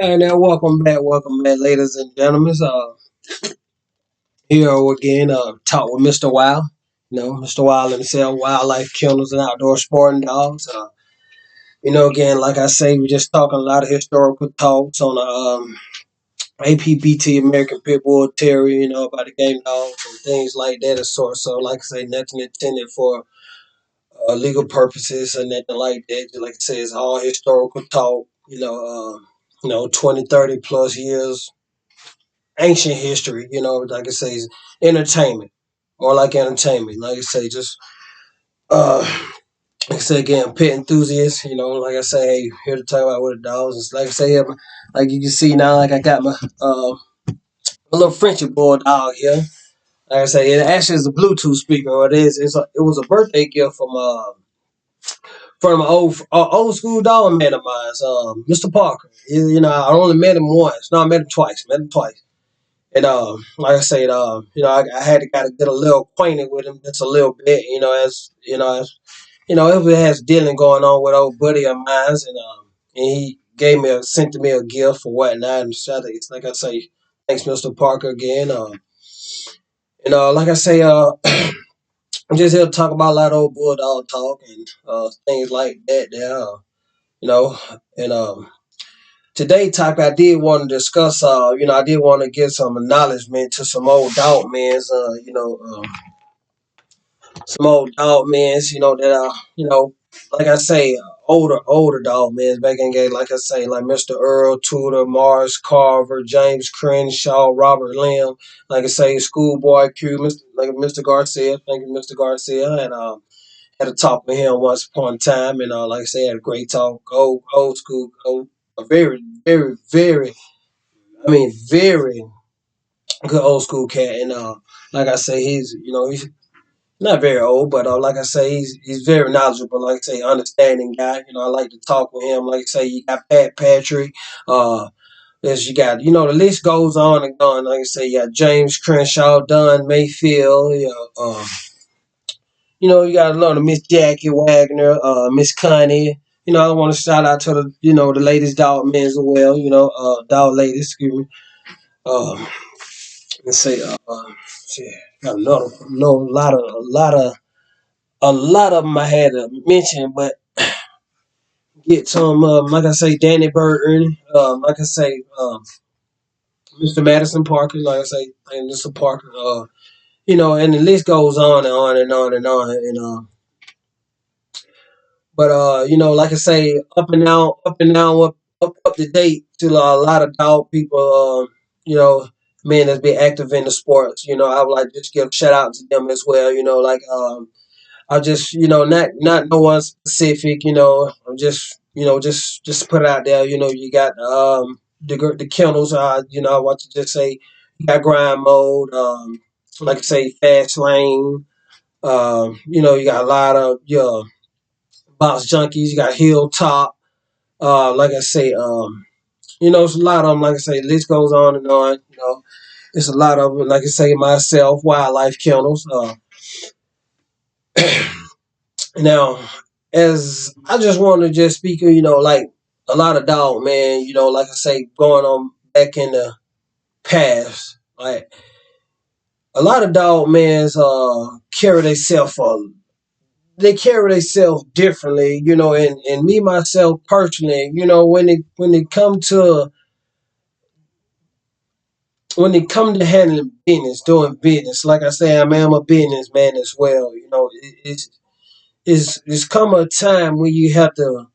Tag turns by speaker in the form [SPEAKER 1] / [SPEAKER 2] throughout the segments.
[SPEAKER 1] And now, welcome back, ladies and gentlemen. Here again, talk with Mr. Wild. Mr. Wild himself, WildLife, Kennels, and Outdoor Sporting Dogs. Again, like I say, we just talking a lot of historical talks on APBT, American Pit Bull Terrier, about the game dogs and things like that of sort. So, like I say, nothing intended for legal purposes or nothing like that. Like I say, it's all historical talk. 20, 30 plus years ancient history, like I say, is entertainment. More like entertainment. Like I say, just uh like I say again, pet enthusiasts, like I say, hey, here to talk about what the dogs. It's like I say, like you can see now, like I got my little Frenchy bulldog here. Like I say, it actually is a Bluetooth speaker. Or it was a birthday gift from an old school dog man of mine, Mr. Parker. I only met him once. No, I met him twice. And like I said, I had to kind of get a little acquainted with him just a little bit, if it has dealing going on with old buddy of mine, and he sent me a gift or whatnot, and so it's like I say, thanks, Mr. Parker again. Like I say, I'm just here to talk about a lot of old bulldog talk and things like that. There, you know, and today topic I did want to discuss. I did want to give some acknowledgement to some old dog men's. Some old dog men's. That are like I say, older dog men's back in the day. Like I say, like Mr. Earl Tudor, Morris Carver, James Crenshaw, Robert Lim. Like I say, Schoolboy Q, Mr. Garcia. Thank you, Mr. Garcia, and had a talk with him once upon a time, and like I said, had a great talk. Old school, a very, very, very, I mean, very good old school cat. And like I say, he's not very old, but like I say, he's very knowledgeable. Like I say, understanding guy. I like to talk with him. Like I say, you got Pat Patrick. As you got, the list goes on and on. Like I say, you got James Crenshaw, Don Mayfield. You got a lot of Miss Jackie Wagner, Miss Connie. I want to shout out to the ladies dog men as well. Dog ladies, excuse me. Um, let's say, shit, got a lot of them I had to mention, but get some, like I say, Danny Burton, like I say, Mr. Madison Parker, like I say, and Mr. Parker, and the list goes on and on and on and on, and but like I say, up to date to a lot of dog people, men that's been active in the sports. I would like to just give a shout out to them as well. Like I just, not no one specific. I'm just put it out there. You got the kennels. I want to just say you got grind mode. Like I say, fast lane. You got a lot of box junkies. You got hilltop. Like I say, it's a lot of them. Like I say, the list goes on and on. It's a lot of them. Like I say, myself, WildLife Kennels. Now, as I just want to just speak, like a lot of dog man, like I say, going on back in the past, like a lot of dog mans carry themselves they carry themselves differently, and me myself personally, when it come to handling business, doing business, like I say, I'm a businessman as well. It's come a time when you have to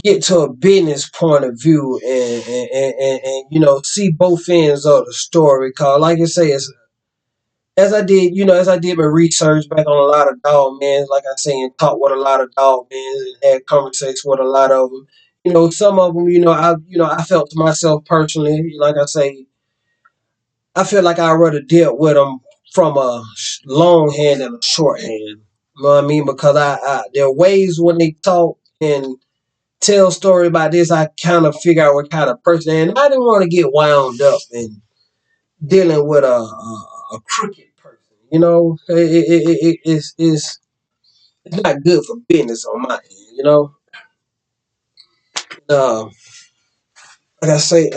[SPEAKER 1] get to a business point of view and see both ends of the story. Cause like I say, as I did my research back on a lot of dog men, like I say, and talked with a lot of dog men and had conversations with a lot of them. Some of them, I felt to myself personally, like I say, I feel like I rather dealt with them from a long hand and a short hand. You know what I mean? Because there are ways when they talk and tell a story about this, I kind of figure out what kind of person, and I didn't want to get wound up in dealing with a crooked person. It's not good for business on my end. Uh, like I say,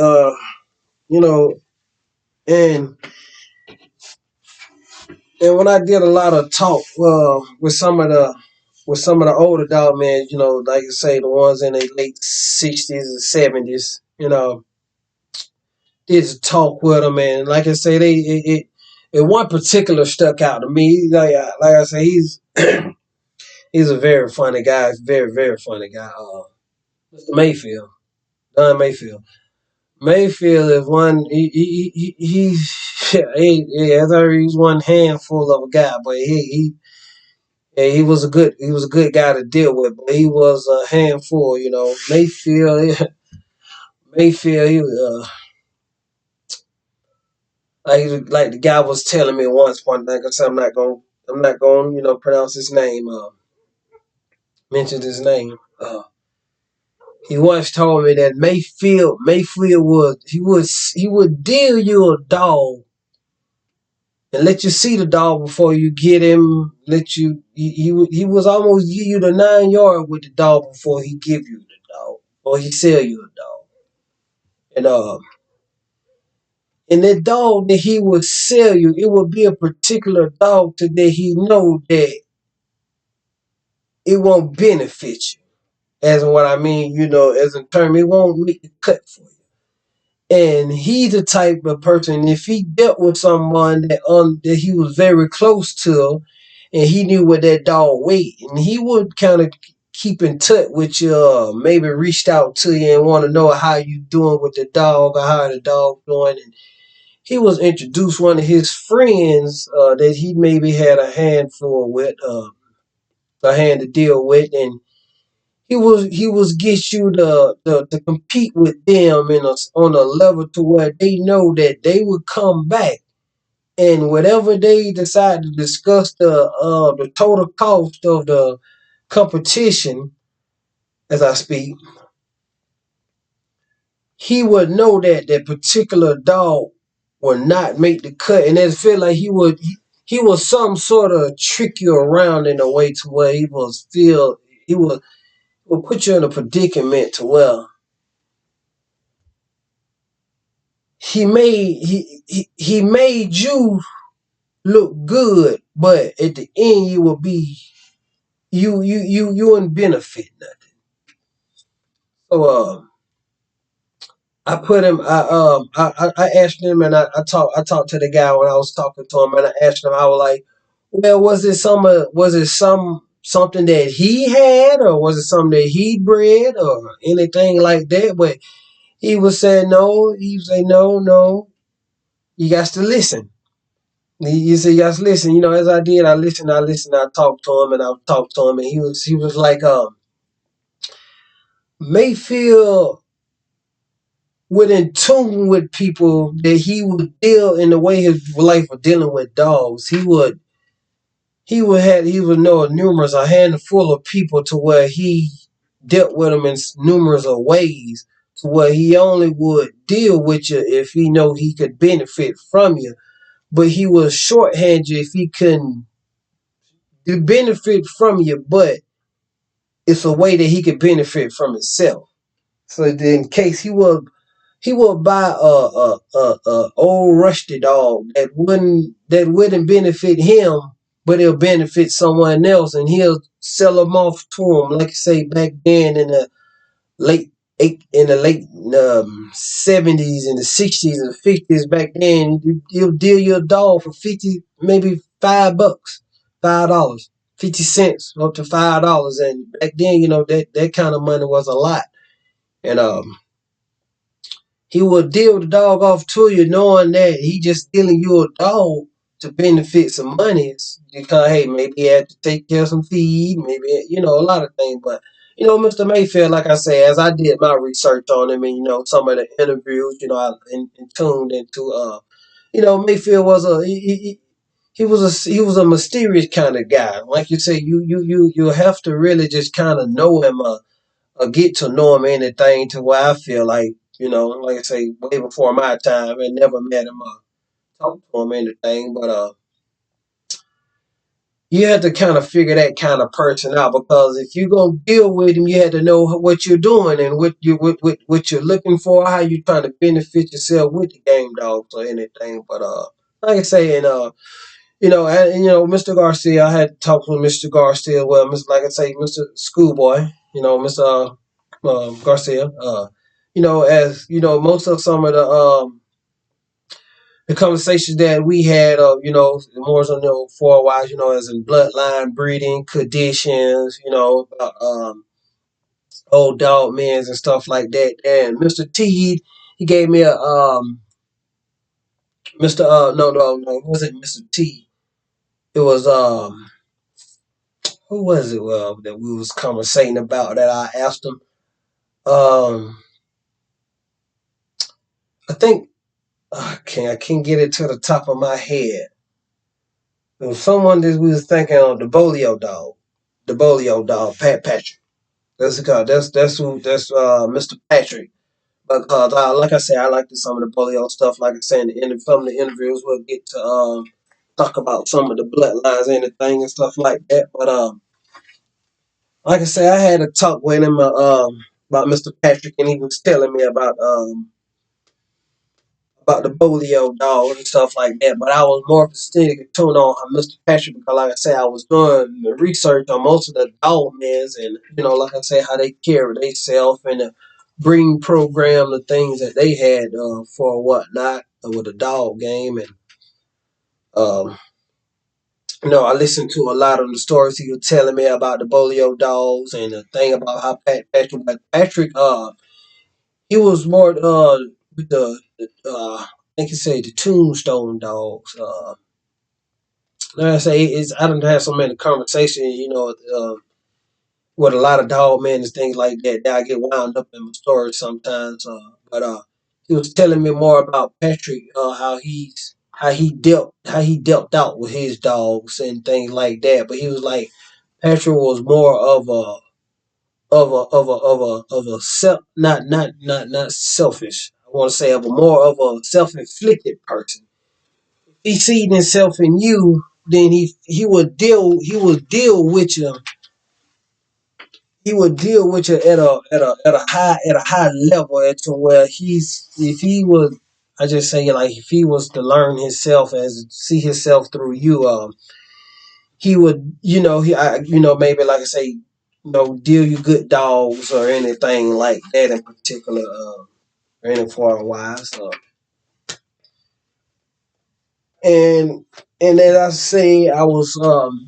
[SPEAKER 1] you know, and and when I did a lot of talk with some of the older dog men, like you say, the ones in their late 60s and 70s, did to talk with them, and like I say, and one particular stuck out to me. Like I say, he's a very funny guy, very very funny guy. Mr. Mayfield, Don Mayfield. Mayfield is one. He's yeah, I heard he's one handful of a guy, but yeah, he was a good guy to deal with, but he was a handful. Mayfield, Mayfield. He was, like the guy was telling me once one thing. I said I'm not going pronounce his name. Mentioned his name. He once told me that Mayfield he would deal you a dog and let you see the dog before you get him. He was almost give you the 9 yard with the dog before he give you the dog or he sell you a dog. And and that dog that he would sell you, it would be a particular dog that he know that it won't benefit you. As in what I mean, as in term, it won't make the cut for you. And he's the type of person, if he dealt with someone that he was very close to, and he knew what that dog weighed, and he would kind of keep in touch with you, maybe reached out to you and want to know how you doing with the dog or how the dog doing. And he was introduced one of his friends that he maybe had a hand to deal with, and he was get you to compete with them on a level to where they know that they would come back, and whatever they decide to discuss the total cost of the competition, as I speak, he would know that that particular dog would not make the cut, and it feel like he was some sort of trick you around in a way to where he will put you in a predicament to where he made you look good, but at the end you will be you wouldn't benefit nothing. So I put him. I asked him, and I talked to the guy when I was talking to him, and I asked him. I was like, "Well, was it something that he had, or was it something that he bred, or anything like that?" But he was saying no. He was saying no, no. You got to listen. He said, "You guys listen." As I did, I listened. I talked to him, and I talked to him, and he was like, Mayfield would in tune with people that he would deal in the way his life was dealing with dogs. He would know numerous a handful of people to where he dealt with them in numerous of ways to where he only would deal with you if he know he could benefit from you, but he was shorthand you if he couldn't benefit from you, but it's a way that he could benefit from himself. So that in case he would buy a old rusty dog that wouldn't benefit him, but it'll benefit someone else, and he'll sell them off to him. Like I say, back then late in the late 70s and the 60s and 50s, back then you'll deal your dog for 50, maybe $5, $5, 50 cents up to $5, and back then that kind of money was a lot. And he will deal the dog off to you, knowing that he just dealing you a dog to benefit some money. Because hey, maybe he had to take care of some feed, maybe a lot of things. But Mr. Mayfield, like I say, as I did my research on him, and some of the interviews, I tuned into. Mayfield was he was a mysterious kind of guy. Like you say, you have to really just kind of know him. Or get to know him anything to where I feel like I say, way before my time and never met him, talked to him anything. But you had to kind of figure that kind of person out, because if you're gonna deal with him, you had to know what you're doing and what you're looking for, how you trying to benefit yourself with the game dogs or anything. But like I say, and Mr. Garcia, I had talked with Mr. Garcia. Well, like I say, Mr. Schoolboy, Mr. Garcia. As most of some of the conversations that we had of, more so, for a while, as in bloodline breeding conditions, about old dog men and stuff like that. And Mr. T, he gave me a Mr. No, it wasn't Mr. T. It was who was it? That we was conversating about that I asked him. Um, I think I can't get it to the top of my head. It was someone that we was thinking of, the Bolio dog, Pat Patrick. That's Mr. Patrick. Because like I said, I like some of the polio stuff. Like I said, some of the interviews we'll get to talk about some of the bloodlines and anything and stuff like that. But like I said, I had a talk with him about Mr. Patrick, and he was telling me about the polio dog and stuff like that. But I was more interested to tune on Mr. Patrick, because, like I said, I was doing the research on most of the dog men, and like I said, how they carry themselves and the breeding program, the things that they had for whatnot with the dog game, and um, I listened to a lot of the stories he was telling me about the polio dogs and the thing about how Patrick he was more with I think he said the tombstone dogs. Like I say, I don't have so many conversations, with a lot of dog men and things like that. That I get wound up in my stories sometimes. But he was telling me more about Patrick, how he dealt out with his dogs and things like that. But he was like Patrick was more of a self, not selfish. I want to say of a more of a self-inflicted person. He sees himself in you, then he would deal with you at a high level, to where he's if he was I just say, like, if he was to learn himself as see himself through you, he would, maybe, like I say, deal you good dogs or anything like that in particular, or any for a while. So, and as I say, I was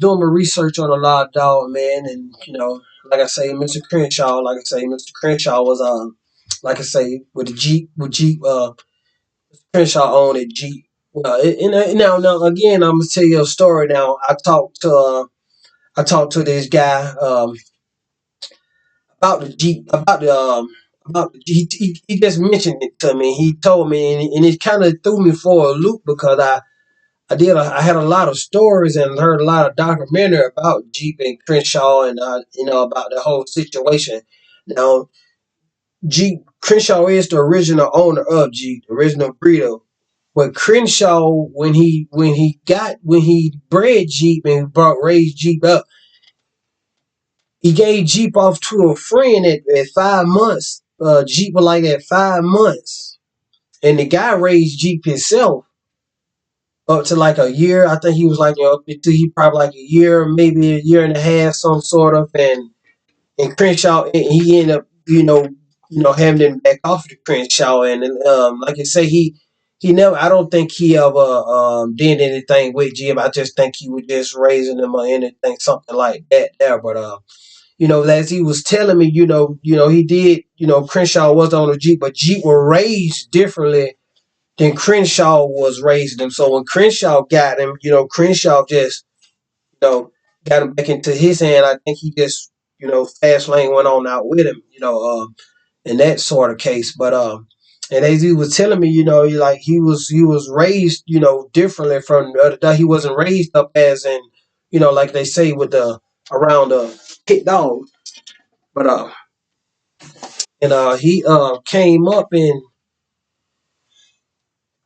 [SPEAKER 1] doing my research on a lot of dog man, and like I say, Mr. Crenshaw was like I say, with Jeep, Crenshaw owned a Jeep. Now again, I'm gonna tell you a story. Now I talked to this guy about the Jeep, he just mentioned it to me. He told me, and it kind of threw me for a loop, because I had a lot of stories and heard a lot of documentary about Jeep and Crenshaw, and about the whole situation. Now, Jeep Crenshaw is the original owner of Jeep, the original breeder. But Crenshaw, when he bred Jeep and raised Jeep up, he gave Jeep off to a friend at 5 months. Jeep was like at 5 months, and the guy raised Jeep himself up to like a year. I think he was like, up to he probably like a year, maybe a year and a half, some sort of. And Crenshaw, he ended up, having him back off the Crenshaw, and like I say, he never. I don't think he ever did anything with Jim. I just think he was just raising him or anything, something like that there. But as he was telling me, he did. Crenshaw was on a Jeep, but Jeep were raised differently than Crenshaw was raising them. So when Crenshaw got him, Crenshaw just, know, got him back into his hand. I think he just, fast lane went on out with him, in that sort of case. But and as he was telling me, he was raised, differently from the other dog. He wasn't raised up as in, like they say with the around the pit dog. But he came up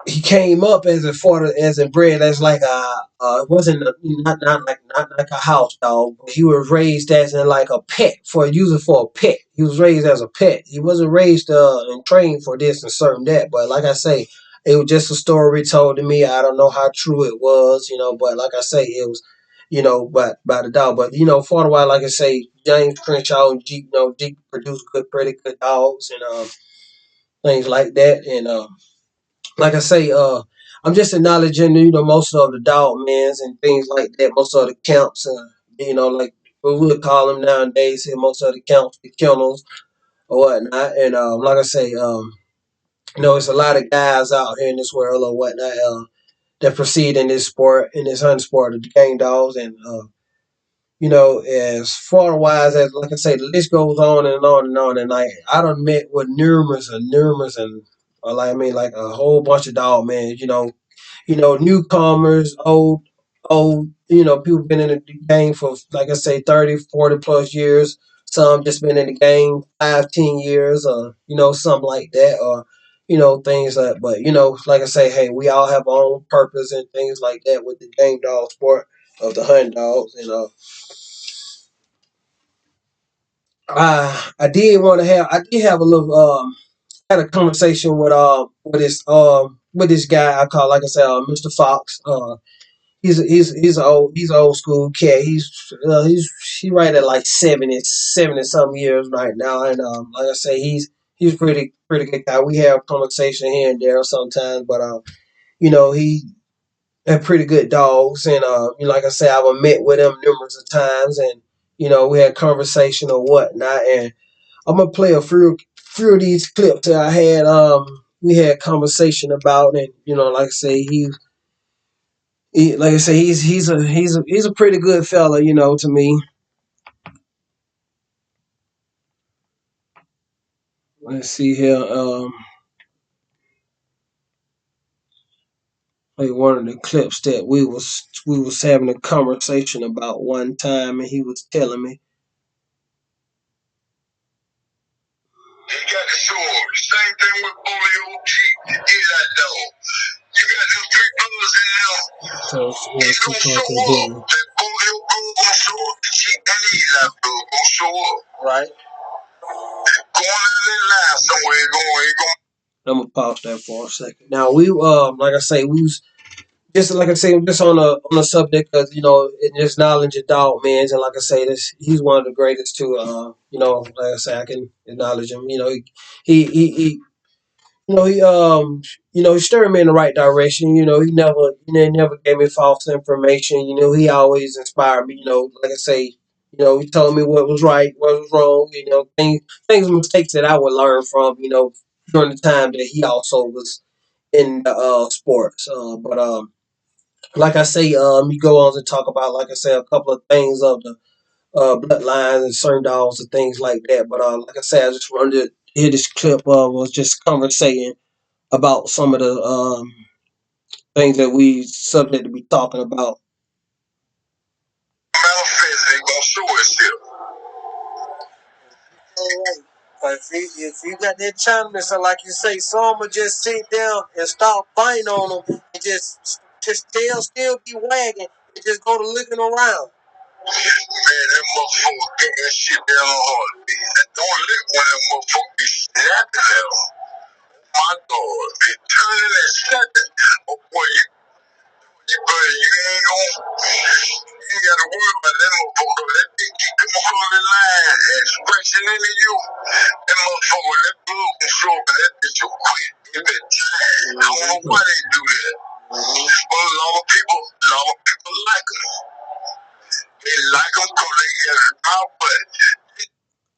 [SPEAKER 1] he came up as a father as a bred as like it wasn't not like a house dog. But he was raised as in like a pet for using for a pet. He was raised as a pet. He wasn't raised and trained for this and certain that. But like I say, it was just a story told to me. I don't know how true it was, but like I say, it was, by the dog. But for a while, like I say, James Crenshaw and Jeep, Jeep produced pretty good dogs and things like that. And like I say, I'm just acknowledging, most of the dog mans and things like that, most of the camps, like what we would call them nowadays, here, most of the camps, the kennels or whatnot. And like I say, it's a lot of guys out here in this world or whatnot that proceed in this sport, in this hunting sport of the game dogs. And, as far wise as, like I say, the list goes on and on and on. And I done met with numerous and, like I mean, like a whole bunch of dog men, newcomers, old, people been in the game for, like I say, 30, 40 plus years. Some just been in the game 5, 10 years, or, something like that, or, things like, but, like I say, hey, we all have our own purpose and things like that with the game dog sport of the hunting dogs. And, I did have a little, had a conversation with this guy I call, like I said, Mr. Fox. He's an old school cat. He right at like 70 some years right now, and like I say, he's pretty good guy. We have conversation here and there sometimes, but he had pretty good dogs, and like I say, I've met with him numerous of times, and we had conversation or whatnot, and I'm gonna play a few of these clips that I had we had conversation about, and like I say, like I say, he's a pretty good fella, to me. Let's see here. Like one of the clips that we was having a conversation about one time, and he was telling me. You got the sword. Same thing with Polio G. He's that dog. You got them three brothers in there. So he's gonna show up. That Polio gonna show up. G and he's that gonna show up. Right. Going in their line somewhere. He going. I'm gonna pause that for a second. Now we like I say, we was just like I say, just on a subject of in this knowledge of dog man, and like I say, this he's one of the greatest too. Like I say, I can acknowledge him. He he steered me in the right direction. He never gave me false information. He always inspired me. Like I say, he told me what was right, what was wrong. Things, mistakes that I would learn from. During the time that he also was in the sports. But like I say, you go on to talk about, like I say, a couple of things of the bloodlines and certain dogs and things like that. But like I say, I just wanted to hear this clip of was just conversating about some of the things that we subject to be talking about. Manifest ain't gonna show itself. If you got that Chinaman, so like you say, some will just sit down and start fighting on them and just tail still be wagging and just go to looking around. Man, that motherfucker get that shit down on heartbeat. Don't lick when that motherfucker be snapping at him. My God, they turning and snapping. Oh boy, you ain't gonna, you ain't gotta worry about that motherfucker. That thing keep coming from the line and scratching into you. That motherfucker, that blood can show up and that bitch will quit. Give it time. I don't know why they do that. But a lot of people like them. They like them because they get out, but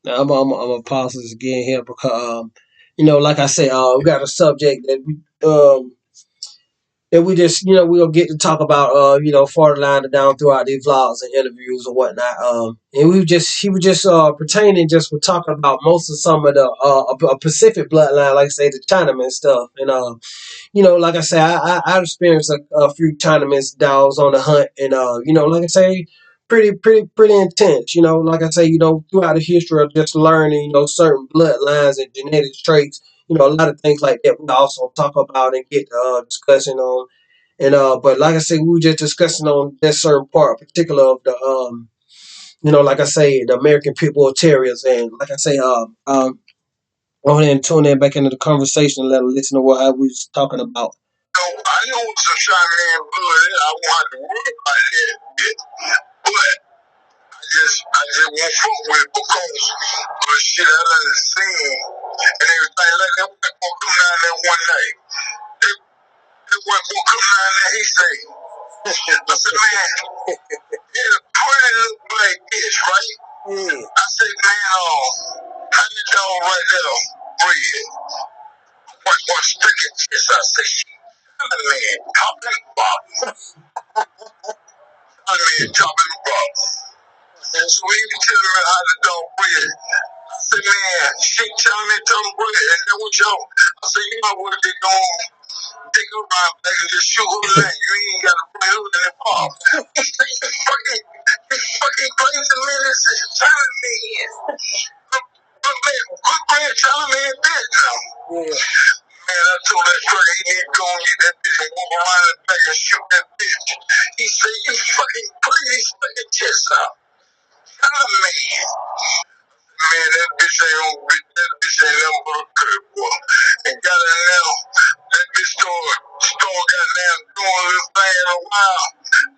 [SPEAKER 1] now I'm gonna pause this again here because like I said, we got a subject that we just we'll get to talk about farther line down throughout these vlogs and interviews or whatnot. And he was just pertaining just we're talking about most of some of the Pacific bloodline, like I say the Chinaman stuff, and like I say, I experienced a few tournaments dogs on the hunt, and like I say, pretty intense. Like I say, throughout the history of just learning, certain bloodlines and genetic traits. a lot of things like that we also talk about and get discussion on. And but like I said, we were just discussing on that certain part, particular of the like I say, the American Pit Bull Terriers, and like I say, go ahead and tune in back into the conversation and let them listen to what I was talking about. I know some Cheyenne blood. I want to work like that, but I just won't fuck with it because of the shit I done seen and everything like that. One gonna come down there one night. That one gonna come down there. He say, I said, man, he's a pretty little black bitch, right? I said, man, how that dog right there, bread. One sticking kiss. I say, man, chopping the box. I mean, chopping the box. And so he was telling me how the dog bread. I said, man, she telling me to bread. And then what y'all? I said, you know what they doing? Take her around back and just shoot her leg. You ain't got to put her in the pop. He said, you fucking crazy man. This is telling me. Good man telling me this now. Yeah. Man, I told that trucker he need to go and get that bitch and walk around the back and shoot that bitch. He said, you fucking crazy, fucking chest out. Telling me. Man, that bitch ain't never but a curve, boy. And got in there, that bitch started goddamn doing a little thing in a while.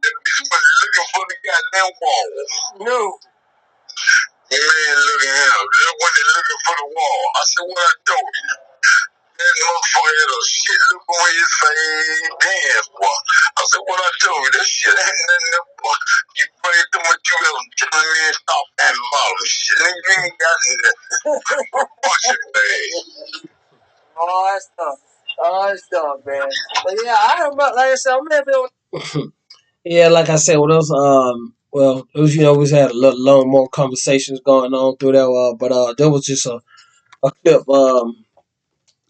[SPEAKER 1] That bitch was looking for the goddamn wall. No. Man, look at him. Look when they looking for the wall. I said, what I told you? That motherfucker had a shit look on his face. Damn, boy. I said, what I told you? That shit ain't nothing there, boy. You pray too much, you ever telling me and stop that mouth. Shit, nigga, you ain't got nothing. Watch it, man. All that stuff. All that stuff, man. But yeah, I remember, like I said, I'm happy on. Yeah, like I said, with us, well, it was, we had a lot more conversations going on through that, but there was just a clip,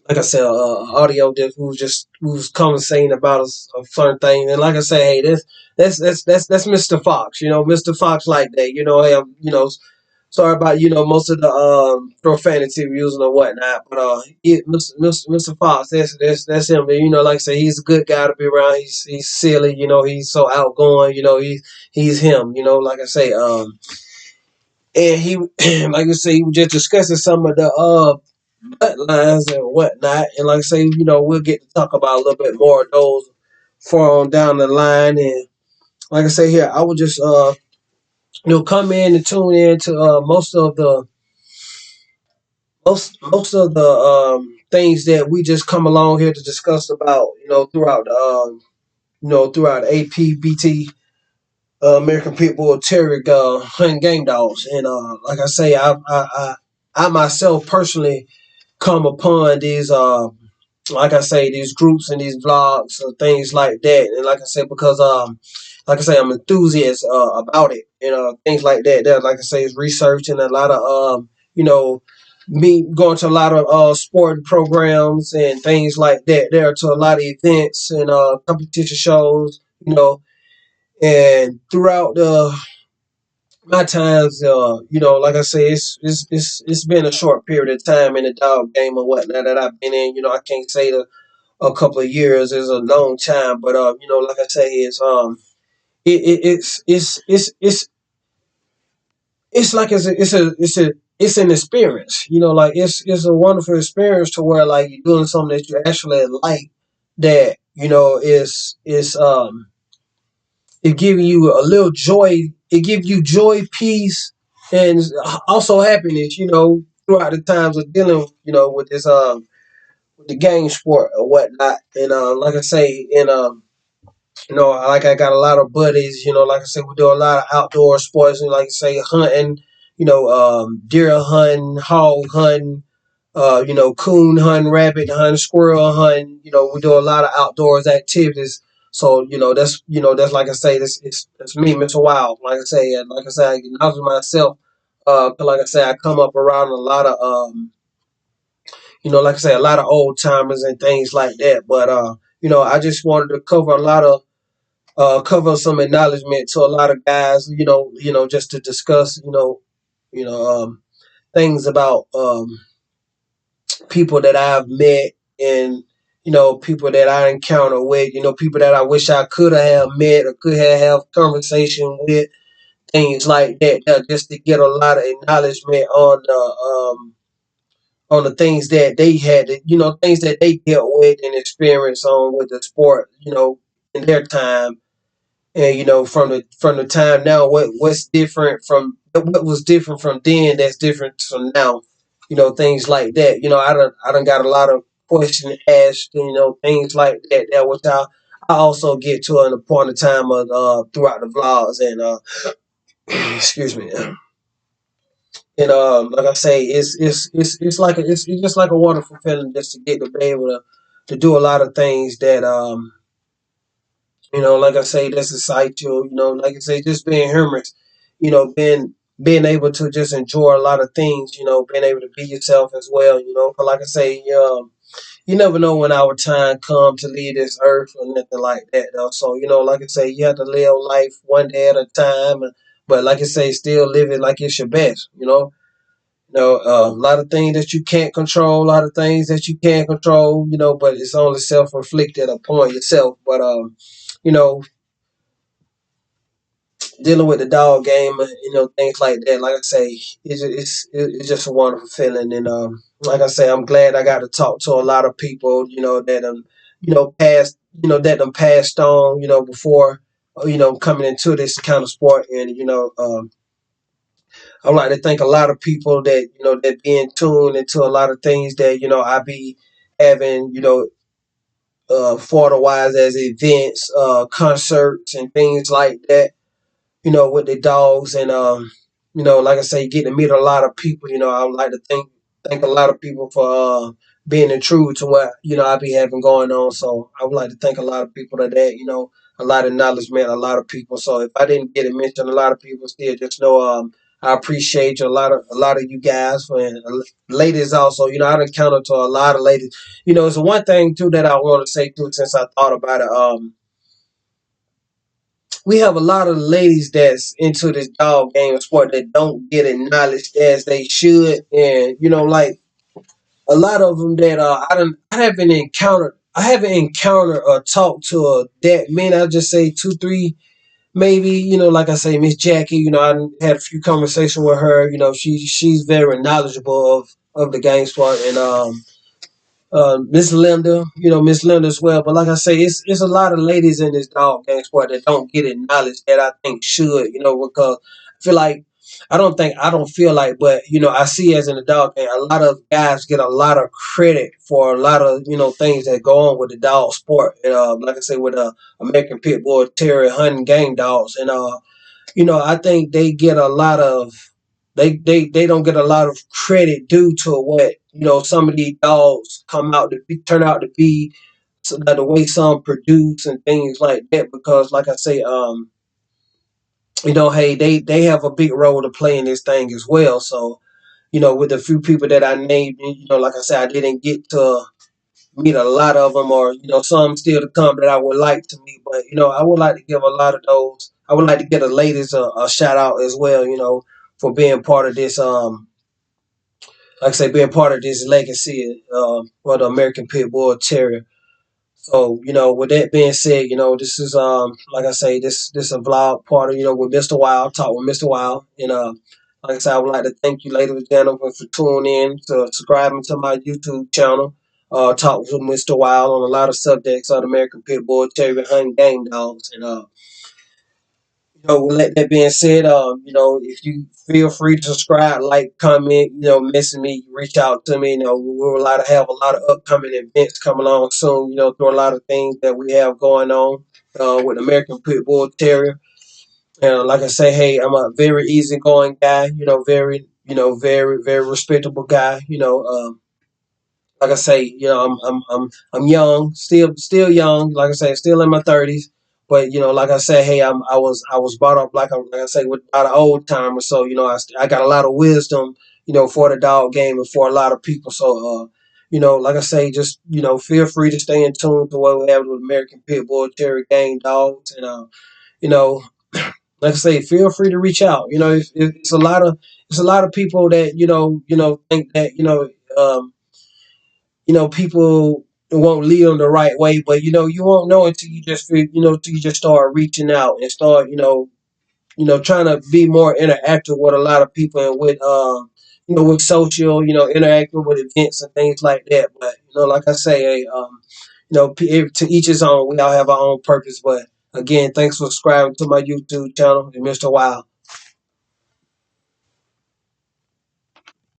[SPEAKER 1] like I said, audio that we was conversating about a certain thing, and like I say, hey, that's Mr. Fox, Mr. Fox like that, hey, sorry about most of the profanity we using or whatnot, but Mr. Fox, that's him. Like I say, he's a good guy to be around. He's silly, he's so outgoing. He's him. Like I say, and he like I say, he was just discussing some of the bloodlines and whatnot, and like I say, we'll get to talk about a little bit more of those far on down the line, and like I say here, I would just come in and tune in to most of the things that we just come along here to discuss about, throughout the throughout APBT, American Pitbull Terrier hunting game dogs, and like I say, I myself personally come upon these like I say, these groups and these vlogs and things like that, and like I say, because like I say, I'm enthusiast about it, and things like that. That, like I say, is researching a lot of me going to a lot of sport programs and things like that. There to a lot of events and competition shows, and throughout the my times, like I say, it's been a short period of time in the dog game or whatnot that I've been in. I can't say a couple of years is a long time, but like I say, it's like it's an experience. Like it's a wonderful experience to where like you're doing something that you actually like. That is it giving you a little joy. It gives you joy, peace, and also happiness. Throughout the times of dealing, with this with the game sport or whatnot. And like I say, and like I got a lot of buddies. Like I said, we do a lot of outdoor sports, and like I say, hunting. Deer hunting, hog hunting, coon hunting, rabbit hunting, squirrel hunting. We do a lot of outdoors activities. So that's like I say, it's me, Mr. Wild. Like I say, and like I say, I acknowledge myself. 'Cause like I say, I come up around a lot of like I say, a lot of old timers and things like that. But I just wanted to cover a lot of cover some acknowledgement to a lot of guys. Just to discuss things about people that I've met and people that I encounter with, people that I wish I could have met or could have conversation with, things like that, just to get a lot of acknowledgement on the things that they had, things that they dealt with and experienced on with the sport, in their time. And from the time now, what's different from what was different from then that's different from now, things like that. I done got a lot of questions asked, things like that, which I also get to in a point of time of throughout the vlogs and excuse me. And like I say, it's just like a wonderful feeling just to get to be able to do a lot of things that like I say, that's excite you. Like I say, just being humorous. Being able to just enjoy a lot of things. Being able to be yourself as well. 'Cause like I say, you never know when our time comes to leave this earth or nothing like that. Though. So like I say, you have to live life one day at a time. But like I say, still live it like it's your best. A lot of things that you can't control, a lot of things that you can control, but it's only self-inflicted upon yourself. But you know, dealing with the dog game, and things like that. Like I say, it's just a wonderful feeling, and like I say, I'm glad I got to talk to a lot of people, that passed, that passed on, before, coming into this kind of sport, and I would like to thank a lot of people that that be in tune into a lot of things that I be having photo wise as events, concerts and things like that. With the dogs and like I say, get to meet a lot of people. I would like to thank a lot of people for being true to what I be having going on. So I would like to thank a lot of people for that. A lot of acknowledgement, a lot of people. So if I didn't get it mentioned, a lot of people still just know I appreciate you, a lot of you guys and ladies also. I done counted to a lot of ladies. It's one thing too that I want to say too since I thought about it. We have a lot of ladies that's into this dog game sport that don't get acknowledged as they should, and like a lot of them that I haven't encountered or talked to that many. I just say two, three, maybe. Like I say, Miss Jackie. I had a few conversations with her. She's very knowledgeable of the game sport, and Miss Linda, Miss Linda as well. But like I say, it's a lot of ladies in this dog gang sport that don't get acknowledged that I think should, because I feel like I don't feel like, but I see as in the dog gang, a lot of guys get a lot of credit for a lot of things that go on with the dog sport. And like I say, with American Pit Bull Terrier hunting game dogs, and I think they don't get a lot of credit due to what some of these dogs turn out to be, so that the way some produce and things like that. Because like I say, hey, they have a big role to play in this thing as well. So with the few people that I named, like I said, I didn't get to meet a lot of them, or some still to come that I would like to meet. But I would like to give a lot of those. I would like to get the ladies a shout out as well. For being part of this. Like I say, being part of this legacy for the American Pit Bull Terrier. So with that being said, this is like I say, this a vlog part of with Mr. Wild, talk with Mr. Wild, and like I said, I would like to thank you, ladies and gentlemen, for tuning in to subscribing to my YouTube channel. Talk with Mr. Wild on a lot of subjects of the American Pit Bull Terrier hunting game dogs, and with that being said, if you feel free to subscribe, like, comment, message me, reach out to me. We will have a lot of upcoming events coming on soon. Through a lot of things that we have going on with American Pit Bull Terrier. And like I say, hey, I'm a very easygoing guy. Very, very respectable guy. Like I say, I'm young, still young. Like I say, still in my 30s. But like I say, hey, I was brought up like I say with a lot of old timers. So I got a lot of wisdom, for the dog game and for a lot of people. So like I say, just feel free to stay in tune to what we have with American Pit Bull Terrier game dogs, and you know, like I say, feel free to reach out. It's a lot of people that think that. people won't lead them the right way, but you won't know until you just till you just start reaching out and start trying to be more interactive with a lot of people and with with social, interacting with events and things like that. But like I say, hey, to each his own. We all have our own purpose. But again, thanks for subscribing to my YouTube channel and Mr. Wild.